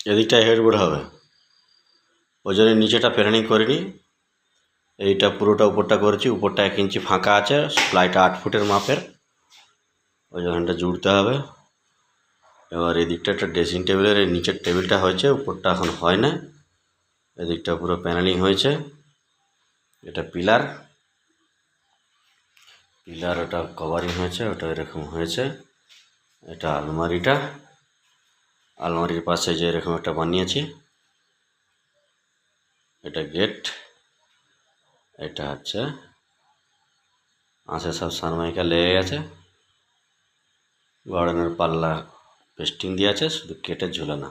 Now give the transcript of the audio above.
এদিকটায় হেডবোর্ড হবে, ওই জন্য নিচেটা প্ল্যানিং করিনি, এইটা পুরোটা উপরটা করেছি। উপরটা 1 ইঞ্চি ফাঁকা আছে, প্লাইটা 8 ফুটের মাপের, ওই জন্যটা জুড়তে হবে। এবার এদিকটা একটা ড্রেসিং টেবিলের এই নিচের টেবিলটা হয়েছে, উপরটা এখন হয় না। এদিকটা পুরো প্যানেলিং হয়েছে। এটা পিলার, ওটা কভারিং হয়েছে, ওটা এরকম হয়েছে। এটা আলমারিটা, আলমারির পাশে যে এরকম একটা বানিয়েছি, এটা গেট। এটা হচ্ছে সব সানমাইকা লেগে গেছে, গড়ানোর পাল্লা পেস্টিং দিয়ে আছে, শুধু কেটে ঝুলানো।